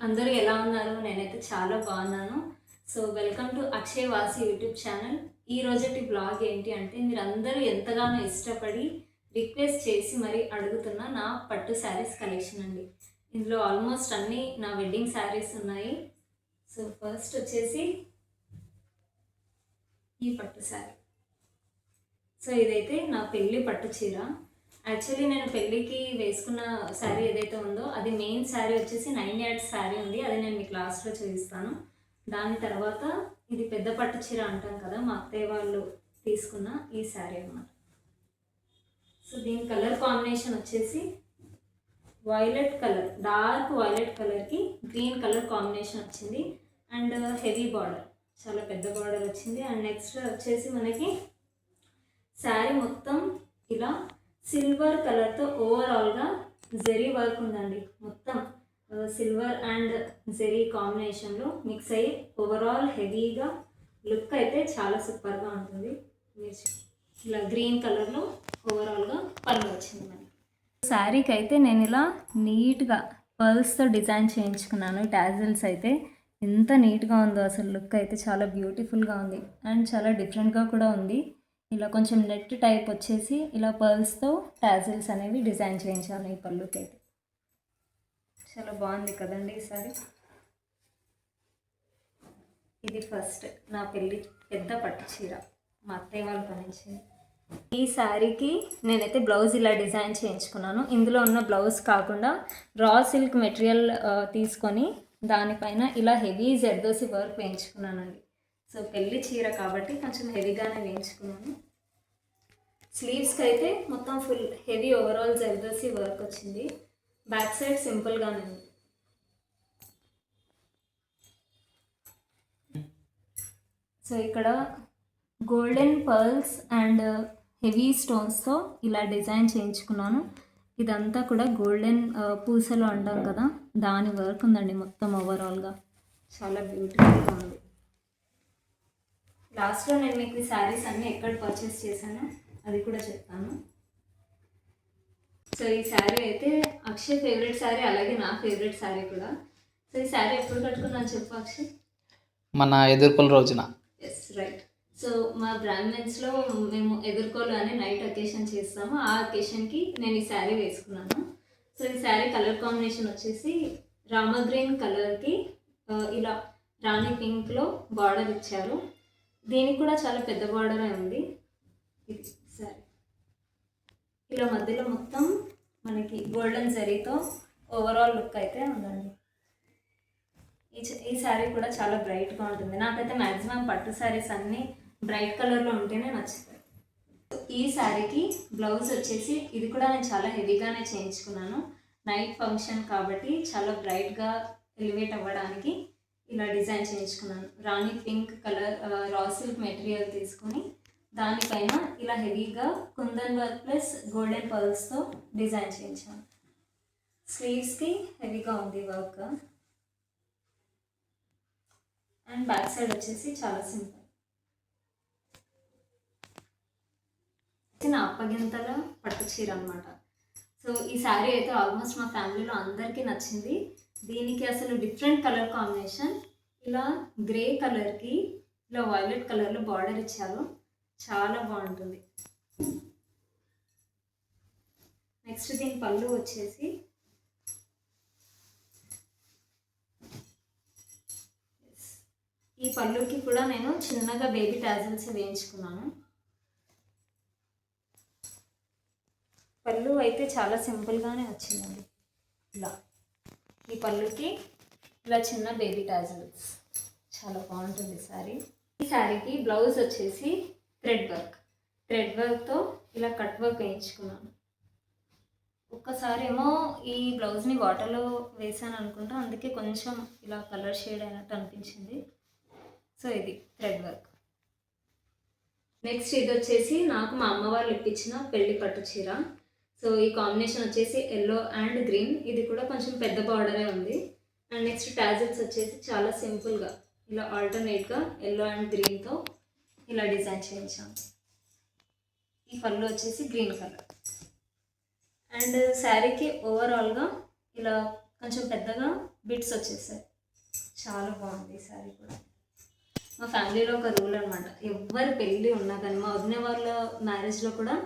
అందరూ ఎలా ఉన్నారు? నేనైతే చాలా బాగున్నాను. సో వెల్కమ్ టు అక్షయ్ వాసి యూట్యూబ్ ఛానల్. ఈ రోజటి బ్లాగ్ ఏంటి అంటే, మీరు అందరూ ఎంతగానో ఇష్టపడి రిక్వెస్ట్ చేసి మరి అడుగుతున్న నా పట్టు శారీస్ కలెక్షన్ అండి. ఇందులో ఆల్మోస్ట్ అన్నీ నా వెడ్డింగ్ శారీస్ ఉన్నాయి. సో ఫస్ట్ వచ్చేసి ఈ పట్టు శారీ. సో ఇదైతే నా పెళ్ళి పట్టు చీర. యాక్చువల్లీ నేను పెళ్ళికి వేసుకున్న శారీ ఏదైతే ఉందో అది మెయిన్ శారీ వచ్చేసి 9 యార్డ్స్ శారీ ఉంది. అది నేను మీకు లాస్ట్లో చూపిస్తాను. దాని తర్వాత ఇది పెద్ద పట్టు చీర అంటాం కదా, మా అత్తయ్య వాళ్ళు తీసుకున్న ఈ శారీ అన్నమాట. సో దీని కలర్ కాంబినేషన్ వచ్చేసి వైలెట్ కలర్, డార్క్ వైలెట్ కలర్కి గ్రీన్ కలర్ కాంబినేషన్ వచ్చింది. అండ్ హెవీ బార్డర్, చాలా పెద్ద బార్డర్ వచ్చింది. అండ్ నెక్స్ట్ వచ్చేసి మనకి శారీ మొత్తం ఇలా సిల్వర్ కలర్తో ఓవరాల్గా జెరీ వర్క్ ఉందండి. మొత్తం సిల్వర్ అండ్ జెరీ కాంబినేషన్లో మిక్స్ అయ్యి ఓవరాల్ హెవీగా లుక్ అయితే చాలా సూపర్గా ఉంటుంది. ఇలా గ్రీన్ కలర్లో ఓవరాల్గా పళ్ళు వచ్చింది మనకి. శారీకి అయితే నేను ఇలా నీట్గా పర్ల్స్తో డిజైన్ చేయించుకున్నాను. టాజిల్స్ అయితే ఎంత నీట్గా ఉందో అసలు, లుక్ అయితే చాలా బ్యూటిఫుల్గా ఉంది అండ్ చాలా డిఫరెంట్గా కూడా ఉంది. ఇలా కొంచెం నెట్ టైప్ వచ్చేసి ఇలా పర్ల్స్తో టాజిల్స్ అనేవి డిజైన్ చేయించాను ఈ పళ్ళుకి. అయితే చాలా బాగుంది కదండి ఈ సారీ. ఇది ఫస్ట్ నా పెళ్ళి పెద్ద పట్టు చీర, మా అత్తయ్య వాళ్ళు పనిచింది. ఈ శారీకి నేనైతే బ్లౌజ్ ఇలా డిజైన్ చేయించుకున్నాను. ఇందులో ఉన్న బ్లౌజ్ కాకుండా రా సిల్క్ మెటీరియల్ తీసుకొని దానిపైన ఇలా హెవీ జర్దోసి వర్క్ వేయించుకున్నానండి. సో పెళ్ళి చీర కాబట్టి కొంచెం హెవీగానే వేయించుకున్నాను. స్లీవ్స్కి అయితే మొత్తం full heavy overall zardozi work వచ్చింది. బ్యాక్ సైడ్ సింపుల్గానే ఉంది. సో ఇక్కడ గోల్డెన్ పర్ల్స్ అండ్ హెవీ స్టోన్స్తో ఇలా డిజైన్ చేయించుకున్నాను. ఇదంతా కూడా గోల్డెన్ పూసలు అంటాం కదా, దాని వర్క్ ఉందండి మొత్తం ఓవరాల్గా. చాలా బ్యూటిఫుల్గా ఉంది. లాస్ట్లో నేను మీకు ఈ శారీస్ అన్నీ ఎక్కడ పర్చేస్ చేశానో అది కూడా చెప్తాను. సో ఈ శారీ అయితే అక్షయ్ ఫేవరెట్ శారీ, అలాగే నా ఫేవరెట్ శారీ కూడా. సో ఈ శారీ ఎప్పుడు కట్టుకున్నాను చెప్పు అక్షయ్? మన ఎదుర్కొల రోజున. Yes right. సో మా బ్రాహ్మణ్స్లో మేము ఎదుర్కోలు అని నైట్ అకేషన్ చేస్తాము. ఆ అకేషన్కి నేను ఈ శారీ వేసుకున్నాను. సో ఈ శారీ కలర్ కాంబినేషన్ వచ్చేసి రామ గ్రీన్ కలర్కి ఇలా రాణి పింక్లో బార్డర్ ఇచ్చారు. దీనికి కూడా చాలా పెద్ద బార్డరే ఉంది. ఇది శారీ ఇలా మధ్యలో మొత్తం మనకి గోల్డెన్ జరీతో ఓవరాల్ లుక్ అయితే ఉందండి. ఈ శారీ కూడా చాలా బ్రైట్గా ఉంటుంది. నాకైతే మ్యాక్సిమం పట్టు శారీస్ అన్నీ బ్రైట్ కలర్లో ఉంటేనే నచ్చుతాయి. ఈ శారీకి బ్లౌజ్ వచ్చేసి ఇది కూడా నేను చాలా హెవీగానే చేయించుకున్నాను. నైట్ ఫంక్షన్ కాబట్టి చాలా బ్రైట్గా ఎలివేట్ అవ్వడానికి ఇలా డిజైన్ చేయించుకున్నాను. రాణి pink colour raw silk material తీసుకొని దానిపైన ఇలా హెవీగా కుందన్ వర్క్ ప్లస్ గోల్డెన్ పర్ల్స్తో డిజైన్ చేయించాను. స్లీవ్స్కి హెవీగా ఉంది వర్క్. అండ్ బ్యాక్ సైడ్ వచ్చేసి చాలా సింపుల్. నా అప్పగింతల పట్టు చీర అనమాట. సో ఈ శారీ అయితే ఆల్మోస్ట్ మా ఫ్యామిలీలో అందరికీ నచ్చింది. దీనికి అసలు డిఫరెంట్ కలర్ కాంబినేషన్, ఇలా గ్రే కలర్కి ఇలా వైలెట్ కలర్లో బార్డర్ ఇచ్చారు. చాలా బాగుంటుంది. నెక్స్ట్ దీని పళ్ళు వచ్చేసి ఈ పళ్ళుకి కూడా నేను చిన్నగా బేబీ టాజిల్స్ వేయించుకున్నాను. పళ్ళు అయితే చాలా సింపుల్గానే వచ్చిందండి. ఇలా ఈ పళ్ళుకి ఇలా చిన్న బేబీ టాజిల్స్, చాలా బాగుంటుంది శారీ. ఈ శారీకి బ్లౌజ్ వచ్చేసి థ్రెడ్ వర్క్తో ఇలా కట్ వర్క్ వేయించుకున్నాను. ఒక్కసారి ఏమో ఈ బ్లౌజ్ని వాటర్లో వేసాను అనుకుంటా, అందుకే కొంచెం ఇలా కలర్ షేడ్ అయినట్టు అనిపించింది. సో ఇది థ్రెడ్ వర్క్. నెక్స్ట్ ఇది వచ్చేసి నాకు మా అమ్మ వాళ్ళు ఇప్పించిన పెళ్లి పట్టు చీర. సో ఈ కాంబినేషన్ వచ్చేసి ఎల్లో అండ్ గ్రీన్. ఇది కూడా కొంచెం పెద్ద బార్డరే ఉంది. అండ్ నెక్స్ట్ టాజిల్స్ వచ్చేసి చాలా సింపుల్గా ఇలా ఆల్టర్నేట్గా ఎల్లో అండ్ గ్రీన్తో ఇలా డిజైన్ చేయించాము. ఈ పళ్ళు వచ్చేసి గ్రీన్ కలర్. అండ్ శారీకి ఓవరాల్గా ఇలా కొంచెం పెద్దగా బిట్స్ వచ్చేసాయి. చాలా బాగుంది ఈ శారీ కూడా. మా ఫ్యామిలీలో ఒక రూల్ అనమాట, ఎవరి పెళ్ళి ఉన్నా కానీ మా వదిన వాళ్ళ మ్యారేజ్లో కూడా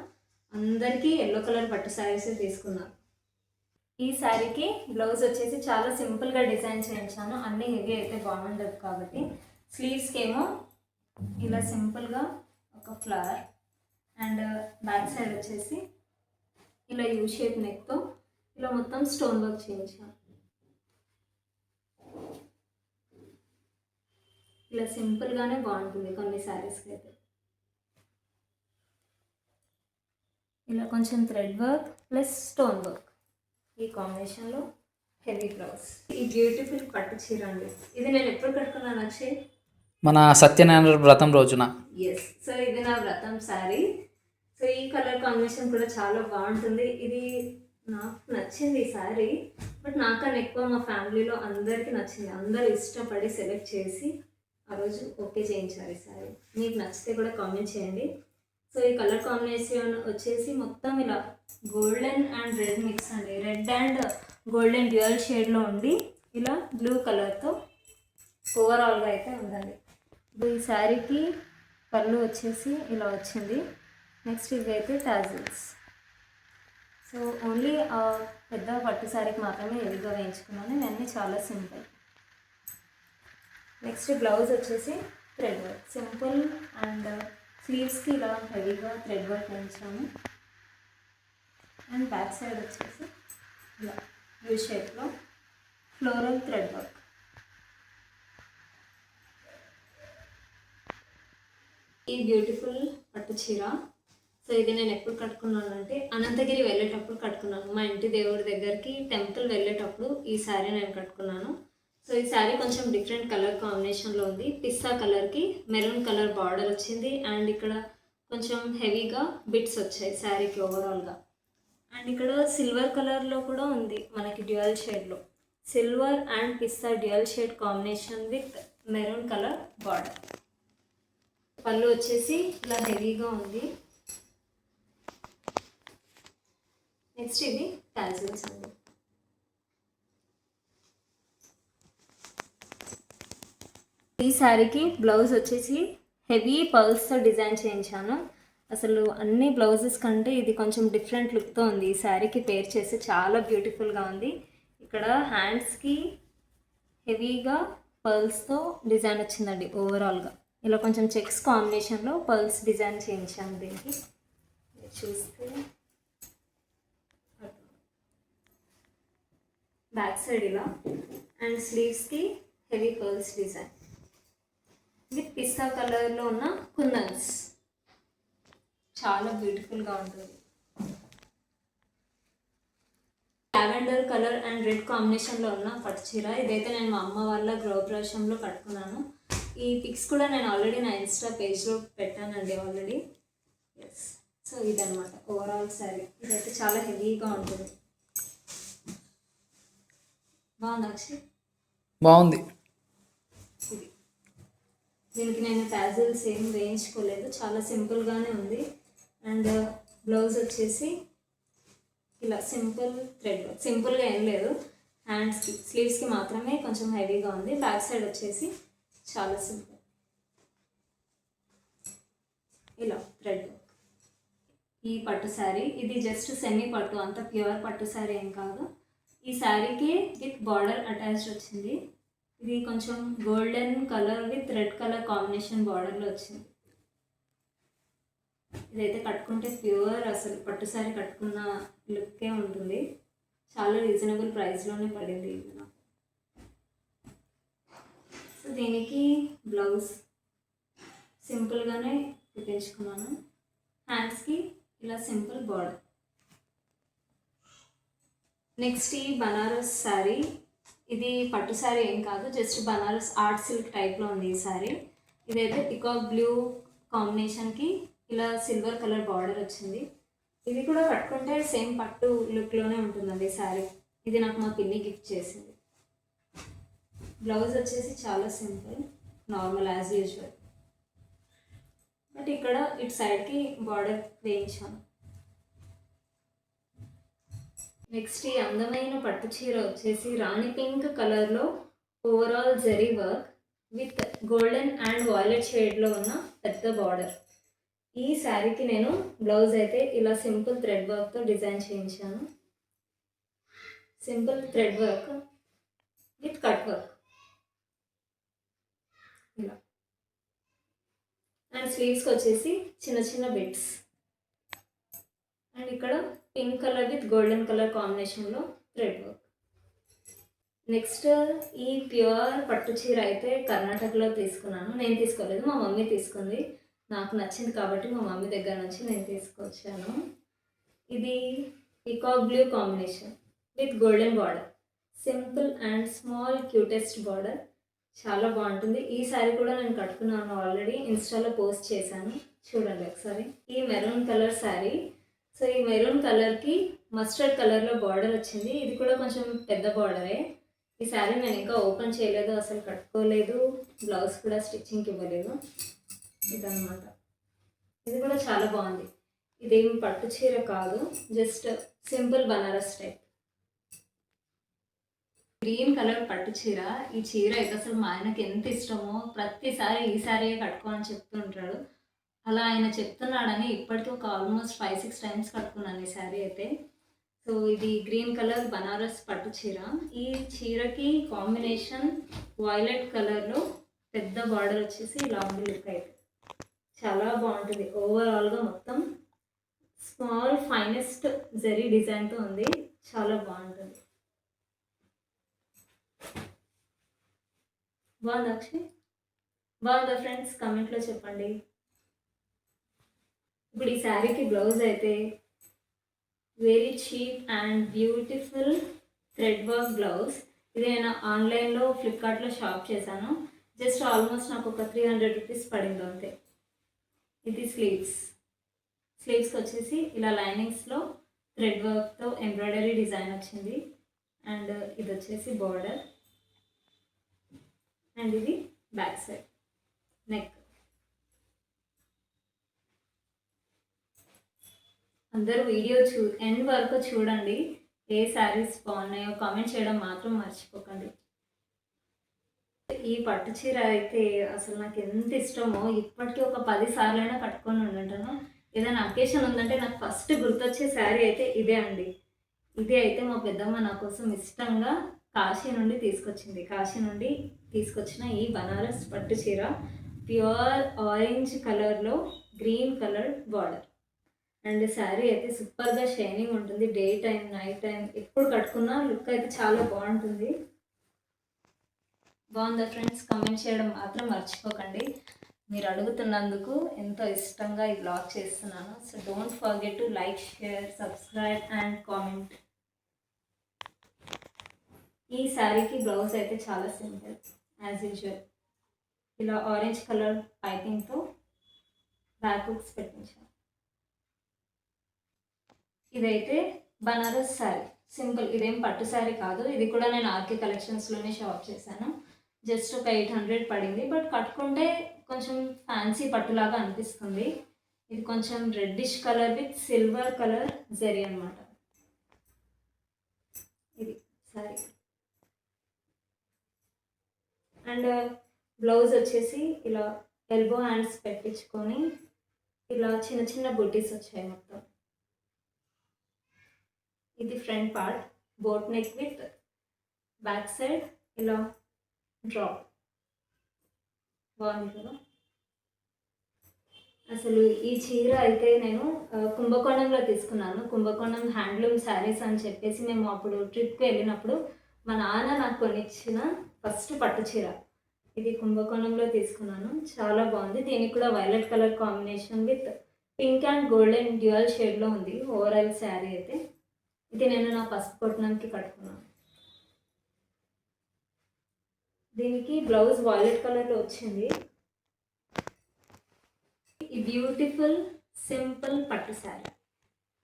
అందరికీ ఎల్లో కలర్ పట్టు శారీసే తీసుకున్నారు. ఈ శారీకి బ్లౌజ్ వచ్చేసి చాలా సింపుల్గా డిజైన్ చేయించాను, అన్నీ హెవీ అయితే బాగుండదు కాబట్టి. స్లీవ్స్కి ఏమో ఇలా సింపుల్గా ఒక ఫ్లవర్ అండ్ బ్యాక్ సైడ్ వచ్చేసి ఇలా యూ షేప్ నెక్తో ఇలా మొత్తం స్టోన్ వర్క్ చేయించాను. ఇలా సింపుల్గానే బాగుంటుంది కొన్ని శారీస్కి అయితే. ఇలా కొంచెం thread work plus stone work ఈ కాంబినేషన్లో హెవీ బ్లౌజ్. ఈ బ్యూటిఫుల్ పట్టు చీర అండి, ఇది నేను ఎప్పుడు కట్టుకున్నాను అక్షయ్? మన సత్యనారాయణ వ్రతం రోజున. ఎస్, సో ఇది నా వ్రతం శారీ. సో ఈ కలర్ కాంబినేషన్ కూడా చాలా బాగుంటుంది. ఇది నాకు నచ్చింది ఈ శారీ, బట్ నాకన్నా ఎక్కువ మా ఫ్యామిలీలో అందరికీ నచ్చింది. అందరూ ఇష్టపడి సెలెక్ట్ చేసి ఆ రోజు ఓకే చేయించారు ఈ శారీ. మీకు నచ్చితే కూడా కామెంట్ చేయండి. సో ఈ కలర్ కాంబినేషన్ వచ్చేసి మొత్తం ఇలా గోల్డెన్ అండ్ రెడ్ మిక్స్ అండి, రెడ్ అండ్ గోల్డెన్ డ్యూయల్ షేడ్లో ఉండి ఇలా బ్లూ కలర్తో ఓవరాల్గా అయితే ఉందండి. ఈ శారీకి పళ్ళు వచ్చేసి ఇలా వచ్చింది. నెక్స్ట్ ఇవి అయితే టాజిల్స్. సో ఓన్లీ పెద్ద పట్టు శారీకి మాత్రమే హెవీగా వేయించుకున్నాను, ఇవన్నీ చాలా సింపుల్. నెక్స్ట్ బ్లౌజ్ వచ్చేసి థ్రెడ్ వర్క్ సింపుల్ అండ్ స్లీవ్స్కి ఇలా హెవీగా థ్రెడ్ వర్క్ వేయించాము. అండ్ బ్యాక్ సైడ్ వచ్చేసి ఇలా యూ షేప్లో ఫ్లోరల్ థ్రెడ్ వర్క్. ఈ బ్యూటిఫుల్ పట్టు చీర, సో ఇది నేను ఎప్పుడు కట్టుకున్నాను అంటే అనంతగిరి వెళ్ళేటప్పుడు కట్టుకున్నాను. మా ఇంటి దేవుడి దగ్గరికి టెంపుల్ వెళ్ళేటప్పుడు ఈ శారీ నేను కట్టుకున్నాను. సో ఈ శారీ కొంచెం డిఫరెంట్ కలర్ కాంబినేషన్లో ఉంది. పిస్తా కలర్కి మెరూన్ కలర్ బార్డర్ వచ్చింది అండ్ ఇక్కడ కొంచెం హెవీగా బిట్స్ వచ్చాయి శారీకి ఓవరాల్గా. అండ్ ఇక్కడ సిల్వర్ కలర్లో కూడా ఉంది మనకి డ్యూయల్ షేడ్లో. Silver and pista dual shade combination with maroon colour border. పళ్ళు వచ్చేసి ఇలా హెవీగా ఉంది. నెక్స్ట్ ఇది టాజిల్స్ అండి. ఈ శారీకి బ్లౌజ్ వచ్చేసి హెవీ పర్ల్స్తో డిజైన్ చేయించాను. అసలు అన్ని బ్లౌజెస్ కంటే ఇది కొంచెం డిఫరెంట్ లుక్తో ఉంది. ఈ శారీకి పేర్ చేసి చాలా బ్యూటిఫుల్గా ఉంది. ఇక్కడ హ్యాండ్స్కి హెవీగా పర్ల్స్తో డిజైన్ వచ్చిందండి. ఓవరాల్గా ఇలా కొంచెం చెక్స్ కాంబినేషన్లో పర్ల్స్ డిజైన్ చేయించాను. దీనికి చూస్తే బ్యాక్ సైడ్ ఇలా అండ్ స్లీవ్స్కి హెవీ పర్ల్స్ డిజైన్ విత్ పిస్తా కలర్లో ఉన్న కుందన్స్. చాలా బ్యూటిఫుల్గా ఉంటుంది. లావెండర్ కలర్ అండ్ రెడ్ కాంబినేషన్లో ఉన్న పట్టు చీర. ఇదైతే నేను మా అమ్మ వాళ్ళ గృహప్రవేశంలో కట్టుకున్నాను. ఈ పిక్స్ కూడా నేను ఆల్రెడీ నా ఇన్స్టా పేజ్లో పెట్టానండి ఆల్రెడీ. ఎస్, సో ఇదనమాట ఓవరాల్ శారీ. ఇదైతే చాలా హెవీగా ఉంటుంది. బాగుంది అక్షయ్? బాగుంది. ఇది దీనికి నేను టాజిల్స్ ఏం వేయించుకోలేదు, చాలా సింపుల్గానే ఉంది. అండ్ బ్లౌజ్ వచ్చేసి ఇలా సింపుల్ థ్రెడ్, సింపుల్గా ఏం లేదు. హ్యాండ్స్కి స్లీవ్స్కి మాత్రమే కొంచెం హెవీగా ఉంది. బ్యాక్ సైడ్ వచ్చేసి చాలా సింపుల్ ఇలా థ్రెడ్. ఈ పట్టు శారీ ఇది జస్ట్ సెమీ పట్టు, అంత ప్యూర్ పట్టు శారీ ఏం కాదు. ఈ శారీకి విత్ బార్డర్ అటాచ్డ్ వచ్చింది. ఇది కొంచెం golden colour with red colour combination బార్డర్లో వచ్చింది. ఇదైతే కట్టుకుంటే ప్యూర్ అసలు పట్టు శారీ కట్టుకున్న లుక్కే ఉంటుంది. చాలా రీజనబుల్ ప్రైస్లోనే పడింది ఇది నాకు. సో దీనికి బ్లౌజ్ సింపుల్గానే కుట్టించుకున్నాను. హ్యాండ్స్కి ఇలా సింపుల్ బార్డర్. నెక్స్ట్ ఈ బనారస్ శారీ. ఇది పట్టు శారీ ఏం కాదు, జస్ట్ బనారస్ ఆర్ట్ సిల్క్ టైప్లో ఉంది ఈ శారీ. ఇదైతే పికాక్ బ్లూ కాంబినేషన్కి ఇలా సిల్వర్ కలర్ బార్డర్ వచ్చింది. ఇది కూడా కట్టుకుంటే సేమ్ పట్టు లుక్లోనే ఉంటుందండి శారీ. ఇది నాకు మా పిన్ని గిఫ్ట్ చేసింది. బ్లౌజ్ వచ్చేసి చాలా simple, normal as usual. But ఇక్కడ ఇటు సైడ్కి బార్డర్ వేయించాను. నెక్స్ట్ ఈ అందమైన పట్టు చీర వచ్చేసి రాణి పింక్ కలర్లో overall zari work with golden and violet షేడ్లో ఉన్న పెద్ద బార్డర్. ఈ శారీకి నేను బ్లౌజ్ అయితే ఇలా సింపుల్ థ్రెడ్ వర్క్తో డిజైన్ చేయించాను. Simple thread work with cut work ఇలా. అండ్ స్లీవ్స్కి వచ్చేసి చిన్న చిన్న బిట్స్. అండ్ ఇక్కడ pink colour with golden colour కాంబినేషన్లో థ్రెడ్ వర్క్. నెక్స్ట్ ఈ ప్యూర్ పట్టు చీర అయితే కర్ణాటకలో తీసుకున్నాను. నేను తీసుకోలేదు, మా మమ్మీ తీసుకుంది. నాకు నచ్చింది కాబట్టి మా మమ్మీ దగ్గర నుంచి నేను తీసుకొచ్చాను. ఇది peacock blue combination with golden border, simple and small cutest border. చాలా బాగుంటుంది. ఈ శారీ కూడా నేను కట్టుకున్నాను, ఆల్రెడీ ఇన్స్టాలో పోస్ట్ చేశాను, చూడండి ఒకసారి. ఈ మెరూన్ కలర్ శారీ. సో ఈ మెరూన్ కలర్కి మస్టర్డ్ కలర్లో బార్డర్ వచ్చింది. ఇది కూడా కొంచెం పెద్ద బార్డరే. ఈ శారీ నేను ఇంకా ఓపెన్ చేయలేదు, అసలు కట్టుకోలేదు, బ్లౌజ్ కూడా స్టిచ్చింగ్కి ఇవ్వలేదు. ఇదన్నమాట. ఇది కూడా చాలా బాగుంది. ఇదేమి పట్టు చీర కాదు, just simple Banaras type. Green colour పట్టు చీర. ఈ చీర అయితే అసలు మా ఆయనకి ఎంత ఇష్టమో, ప్రతిసారి ఈ శారీ కట్టుకోమని చెప్తుంటాడు. అలా ఆయన చెప్తున్నాడని ఇప్పటికీ ఒక ఆల్మోస్ట్ 5-6 టైమ్స్ కట్టుకున్నాను ఈ శారీ అయితే. సో ఇది గ్రీన్ కలర్ బనారస్ పట్టు చీర. ఈ చీరకి కాంబినేషన్ వాయిలెట్ కలర్లో పెద్ద బార్డర్ వచ్చేసి ఇలా ఉంది. లుక్ అయితే చాలా బాగుంటుంది. ఓవరాల్గా మొత్తం స్మాల్ ఫైనెస్ట్ జరీ డిజైన్తో ఉంది, చాలా బాగుంటుంది. బాగుందా అక్షయ్? బాగుందా ఫ్రెండ్స్? కామెంట్లో చెప్పండి. ఇప్పుడు ఈ శారీకి బ్లౌజ్ అయితే very cheap and beautiful thread work blouse. ఇది నేను ఆన్లైన్లో ఫ్లిప్కార్ట్లో షాప్ చేశాను. జస్ట్ ఆల్మోస్ట్ నాకు ఒక 300 రూపీస్ పడింది అంతే. ఇది స్లీవ్స్కి వచ్చేసి ఇలా లైనింగ్స్లో థ్రెడ్ వర్క్తో ఎంబ్రాయిడరీ డిజైన్ వచ్చింది. అండ్ ఇది వచ్చేసి బార్డర్. అండ్ ఇది బ్యాక్ సైడ్ నెక్. అందరూ వీడియో ఎండ్ వరకు చూడండి. ఏ శారీస్ బాగున్నాయో కామెంట్ చేయడం మాత్రం మర్చిపోకండి. ఈ పట్టు చీర అయితే అసలు నాకు ఎంత ఇష్టమో, ఇప్పటికీ ఒక 10 సార్లైనా కట్టుకొని ఉంటుంటాను. ఏదైనా అకేషన్ ఉందంటే నాకు ఫస్ట్ గుర్తొచ్చే శారీ అయితే ఇదే అండి. ఇదే అయితే మా పెద్దమ్మ నా కోసం ఇష్టంగా కాశీ నుండి తీసుకొచ్చిన ఈ బనారస్ పట్టు చీర. ప్యూర్ ఆరెంజ్ కలర్లో green colour border. And sari అయితే సూపర్గా షైనింగ్ ఉంటుంది. డే టైం నైట్ టైం ఎప్పుడు కట్టుకున్నా లుక్ అయితే చాలా బాగుంటుంది. బాగుందా ఫ్రెండ్స్? కామెంట్ చేయడం మాత్రం మర్చిపోకండి. మీరు అడుగుతున్నందుకు ఎంతో ఇష్టంగా ఈ బ్లాగ్ చేస్తున్నాను. So don't forget to like, share, subscribe and comment. ఈ శారీకి బ్లౌజ్ అయితే చాలా సింపుల్ యాజ్ యూజువల్. ఇలా ఆరెంజ్ కలర్ పైపింగ్తో బ్యాక్ హుక్స్ పెట్టించాను. ఇదైతే బనారస్ శారీ, సింపుల్. ఇదేం పట్టు శారీ కాదు. ఇది కూడా నేను ఆర్కే కలెక్షన్స్లోనే షాప్ చేశాను. జస్ట్ ఒక 800 పడింది. బట్ కట్టుకుంటే కొంచెం ఫ్యాన్సీ పట్టులాగా అనిపిస్తుంది. ఇది కొంచెం reddish colour with silver colour zari అనమాట. ఇది శారీ. అండ్ బ్లౌజ్ వచ్చేసి ఇలా ఎల్బో హ్యాండ్స్ పెట్టించుకొని ఇలా చిన్న చిన్న బుట్టీస్ వచ్చాయి మొత్తం. ఇది front part, boat neck with back side ఇలా డ్రాప్. బాగుంది కదా? అసలు ఈ చీర అయితే నేను కుంభకోణంలో తీసుకున్నాను. కుంభకోణం హ్యాండ్లూమ్ శారీస్ అని చెప్పేసి మేము అప్పుడు ట్రిప్కి వెళ్ళినప్పుడు మా నాన్న నాకు కొనిచ్చిన ఫస్ట్ పట్టు చీర. ఇది కుంభకోణంలో తీసుకున్నాను, చాలా బాగుంది. దీనికి కూడా violet colour combination with pink and golden dual షేడ్లో ఉంది ఓవరాల్ శారీ అయితే. ఇది నేను నా పసుపు కొట్టడానికి కట్టుకున్నాను. దీనికి బ్లౌజ్ వైలెట్ కలర్లో వచ్చింది. ఈ బ్యూటిఫుల్ సింపుల్ పట్టు శారీ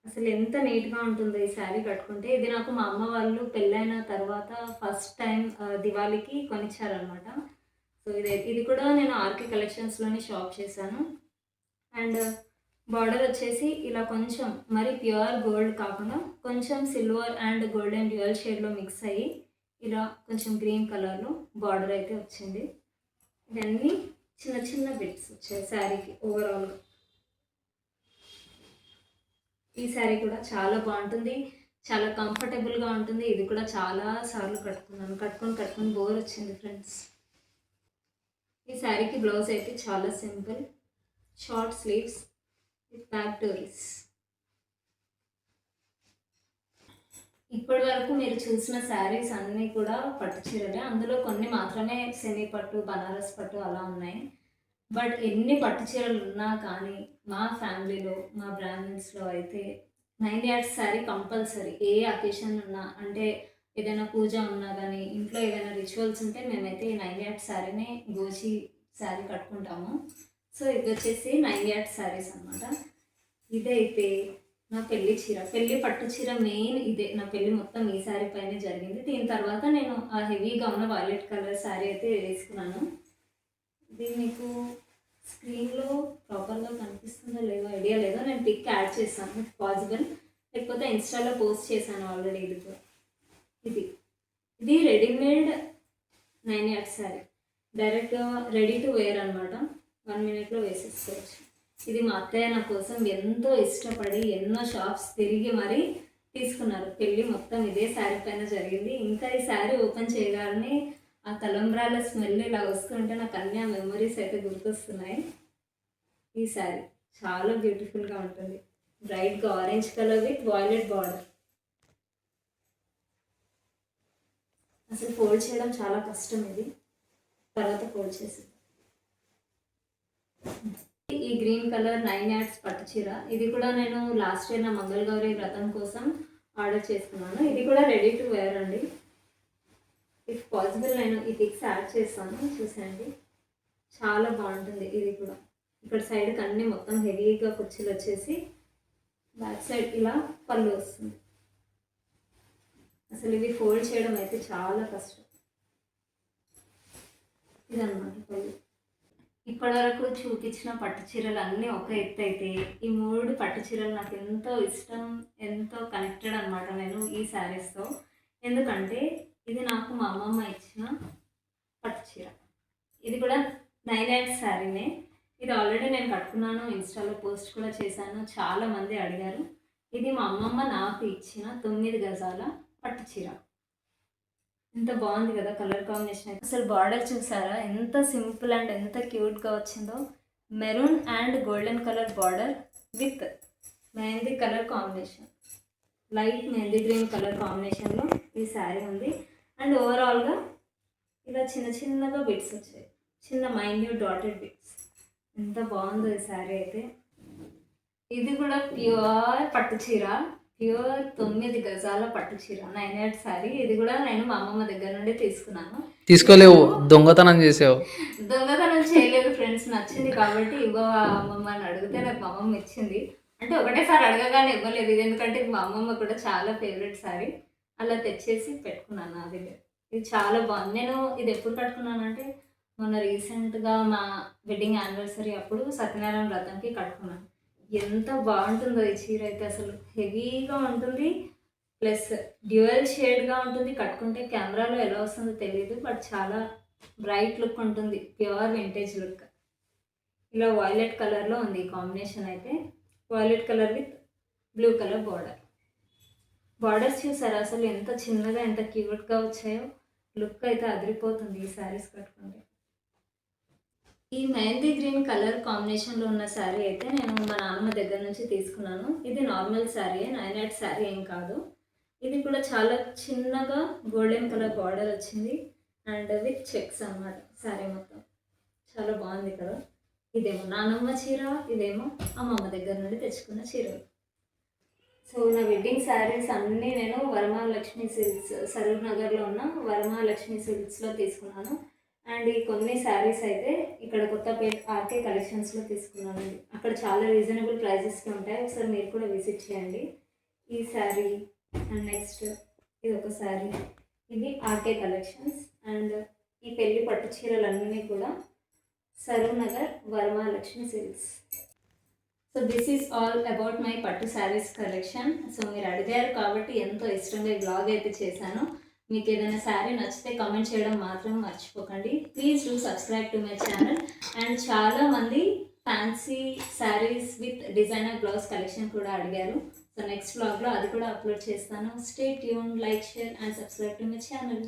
అసలు ఎంత నీట్‌గా ఉంటుందో ఈ శారీ కట్టుకుంటే. ఇది నాకు మా అమ్మ వాళ్ళు పెళ్ళైన తర్వాత ఫస్ట్ టైమ్ దివాళీకి కొనిచ్చారనమాట. సో, ఇది కూడా నేను ఆర్‌కే కలెక్షన్స్‌లోనే షాప్ చేశాను. అండ్ బార్డర్ వచ్చేసి ఇలా కొంచెం మరి ప్యూర్ గోల్డ్ కాకుండా కొంచెం సిల్వర్ అండ్ గోల్డెన్ డ్యూయల్ షేడ్‌లో మిక్స్ అయ్యి ఇలా కొంచెం గ్రీన్ కలర్‌లో బార్డర్ అయితే వచ్చింది. ఇవన్నీ చిన్న చిన్న బిట్స్ వచ్చాయి శారీకి ఓవరాల్‌గా. ఈ శారీ కూడా చాలా బాగుంటుంది. చాలా కంఫర్టబుల్‌గా ఉంటుంది. ఇది కూడా చాలా సార్లు కట్టుకున్నాను. కట్టుకొని బోర్ వచ్చింది ఫ్రెండ్స్. ఈ శారీకి బ్లౌజ్ అయితే చాలా simple. Short sleeves with back డోరీస్. ఇప్పటి వరకు మీరు చూసిన శారీస్ అన్నీ కూడా పట్టు చీరలే. అందులో కొన్ని మాత్రమే సెమీ పట్టు, బనారస్ పట్టు అలా ఉన్నాయి. బట్ ఎన్ని పట్టు చీరలు ఉన్నా కానీ మా ఫ్యామిలీలో, మా బ్రాహ్మిన్స్‌లో అయితే 9 యార్డ్స్ శారీ కంపల్సరీ. ఏ అకేషన్ ఉన్నా అంటే ఏదైనా పూజ ఉన్నా గానీ, ఇంట్లో ఏదైనా రిచువల్స్ ఉంటే మేమైతే ఈ 9 యార్డ్స్ శారీనే గోచి శారీ కట్టుకుంటాము. సో, ఇదొచ్చేసి 9 యార్డ్స్ శారీస్ అనమాట. ఇదైతే నా పెళ్లి చీర. పెళ్లి పట్టు చీర మెయిన్ ఇదే. నా పెళ్లి మొత్తం ఈ శారీ పైనే జరిగింది. దీని తర్వాత నేను ఆ హెవీగా ఉన్న వైలెట్ కలర్ శారీ అయితే వేసుకున్నాను. ఇది మీకు స్క్రీన్‌లో ప్రాపర్‌గా కనిపిస్తుందో లేదో ఐడియా లేదు. నేను పిక్ యాడ్ చేస్తాను ఇఫ్ పాసిబుల్. లేకపోతే ఇన్‌స్టాలో పోస్ట్ చేశాను ఆల్రెడీ ఇది కూడా. ఇది. ఇది రెడీమేడ్ 9 యార్డ్స్ శారీ. డైరెక్ట్‌గా రెడీ టు వేర్ అనమాట. 1 మినిట్‌లో వేసేసుకోవచ్చు. ఇది మా అత్తయ్య నా కోసం ఎంతో ఇష్టపడి ఎన్నో షాప్స్ తిరిగి మరీ తీసుకున్నారు. పెళ్లి మొత్తం ఇదే శారీ పైన జరిగింది. ఇంకా ఈ శారీ ఓపెన్ చేయగానే ఆ తలంబ్రాల స్మెల్ ఇలా వస్తుంటే నాకు అన్ని ఆ మెమరీస్ అయితే గుర్తొస్తున్నాయి. ఈ శారీ చాలా బ్యూటిఫుల్‌గా ఉంటుంది. బ్రైట్‌గా orange colour with violet border. అసలు ఫోల్డ్ చేయడం చాలా కష్టం ఇది. తర్వాత ఫోల్డ్ చేసి ఈ గ్రీన్ కలర్ 9 యార్డ్స్ పట్టు చీర. ఇది కూడా నేను లాస్ట్ ఇయర్ నా మంగళగౌరి వ్రతం కోసం ఆర్డర్ చేసుకున్నాను. ఇది కూడా రెడీ టు వేర్ అండి. ఇఫ్ పాసిబుల్ నేను ఈ పిక్స్ యాడ్ చేస్తాను చూసేయండి. చాలా బాగుంటుంది ఇది కూడా. ఇక్కడ సైడ్కి అన్నీ మొత్తం హెవీగా కుర్చీలు వచ్చేసి బ్యాక్ సైడ్ ఇలా పళ్ళు వస్తుంది. అసలు ఇవి ఫోల్డ్ చేయడం అయితే చాలా కష్టం. ఇదన్నమాట పళ్ళు. ఇప్పటివరకు చూపించిన పట్టు చీరలు అన్నీ ఒక ఎత్తు అయితే ఈ 3 పట్టు చీరలు నాకు ఎంతో ఇష్టం, ఎంతో కనెక్టెడ్ అనమాట నేను ఈ శారీస్తో. ఎందుకంటే ఇది నాకు మా అమ్మమ్మ ఇచ్చిన పట్టు చీర. ఇది కూడా 9 యార్డ్స్ శారీనే. ఇది ఆల్రెడీ నేను కట్టుకున్నాను. ఇన్‌స్టాలో పోస్ట్ కూడా చేశాను. చాలామంది అడిగారు. ఇది మా అమ్మమ్మ నాకు ఇచ్చిన 9 గజాల పట్టు చీర. ఎంత బాగుంది కదా కలర్ కాంబినేషన్ అయితే. అసలు బార్డర్ చూసారా ఎంత సింపుల్ అండ్ ఎంత క్యూట్‌గా వచ్చిందో. Maroon and golden colour border with mehndi colour combination. Light mehndi green colour కాంబినేషన్లో ఈ శారీ ఉంది. అండ్ ఓవరాల్‌గా ఇలా చిన్న చిన్నగా బిట్స్ వచ్చాయి. చిన్న మైన్యూట్ డాటెడ్ బిట్స్. ఎంత బాగుందో ఈ శారీ అయితే. ఇది కూడా ప్యూర్ పట్టు చీర. ప్యూర్ 9 గజాల పట్టు చీర 9 యార్డ్ శారీ. ఇది కూడా నేను మా అమ్మమ్మ దగ్గర నుండి తీసుకున్నాను. తీసుకోలేవు, దొంగతనం చేసావు. దొంగతనం చేయలేదు ఫ్రెండ్స్. నచ్చింది కాబట్టి ఇవ్వ అమ్మమ్మ అని అడిగితే నాకు మా అమ్మమ్మ ఇచ్చింది. అంటే ఒకటేసారి అడగగానే ఇవ్వలేదు. ఇది ఎందుకంటే ఇది మా అమ్మమ్మ కూడా చాలా ఫేవరెట్ శారీ. అలా తెచ్చేసి పెట్టుకున్నాను నా దగ్గర. ఇది చాలా బాగుంది. నేను ఇది ఎప్పుడు కట్టుకున్నానంటే మొన్న రీసెంట్‌గా మా వెడ్డింగ్ యానివర్సరీ అప్పుడు సత్యనారాయణ వ్రతంకి కట్టుకున్నాను. ఎంత బాగుంటుందో ఈ చీర అయితే. అసలు హెవీగా ఉంటుంది. ప్లస్ డ్యూయల్ షేడ్‌గా ఉంటుంది. కట్టుకుంటే కెమెరాలో ఎలా వస్తుందో తెలీదు. బట్ చాలా బ్రైట్ లుక్ ఉంటుంది. Pure vintage look. ఇలా వాయిలెట్ కలర్‌లో ఉంది ఈ కాంబినేషన్ అయితే. Violet colour with blue colour border. Borders చూసారా అసలు ఎంత చిన్నగా ఎంత క్యూట్‌గా వచ్చాయో. లుక్ అయితే అదిరిపోతుంది ఈ శారీస్ కట్టుకుంటే. ఈ మెహందీ గ్రీన్ కలర్ కాంబినేషన్‌లో ఉన్న శారీ అయితే నేను మా నాన్నమ్మ దగ్గర నుంచి తీసుకున్నాను. ఇది నార్మల్ శారీయే. 9 యార్డ్ శారీ ఏం కాదు. ఇది కూడా చాలా చిన్నగా గోల్డెన్ కలర్ బార్డర్ వచ్చింది. అండ్ విత్ చెక్స్ అన్నమాట శారీ మొత్తం. చాలా బాగుంది కదా. ఇదేమో నాన్నమ్మ చీర, ఇదేమో అమ్మమ్మ దగ్గర నుండి తెచ్చుకున్న చీరలు. సో నా వెడ్డింగ్ శారీస్ అన్నీ నేను వరమహాలక్ష్మి సిల్క్స్ సరూర్ నగర్లో ఉన్న వరమహాలక్ష్మి సిల్క్స్లో తీసుకున్నాను. అండ్ ఈ కొన్ని శారీస్ అయితే ఇక్కడ కొత్తపేట ఆర్కే కలెక్షన్స్లో తీసుకున్నానండి. అక్కడ చాలా రీజనబుల్ ప్రైజెస్కి ఉంటాయి, ఒకసారి మీరు కూడా విజిట్ చేయండి. ఈ శారీ అండ్ నెక్స్ట్ ఇది ఒక శారీ, ఇది ఆర్కే కలెక్షన్స్. అండ్ ఈ పెళ్లి పట్టు చీరలన్నీ కూడా Saroor Nagar Varamahalakshmi silks. So this is all about my పట్టు శారీస్ కలెక్షన్. సో మీరు అడిగారు కాబట్టి ఎంతో ఇష్టంగా ఈ బ్లాగ్ అయితే చేశాను. మీకు ఏదైనా శారీ నచ్చితే కామెంట్ చేయడం మాత్రం మర్చిపోకండి. Please do subscribe to my channel. And చాలామంది fancy saris with designer blouse collection కూడా అడిగారు. సో నెక్స్ట్ బ్లాగ్లో అది కూడా అప్లోడ్ చేస్తాను. Stay tune, like, share and subscribe to my channel.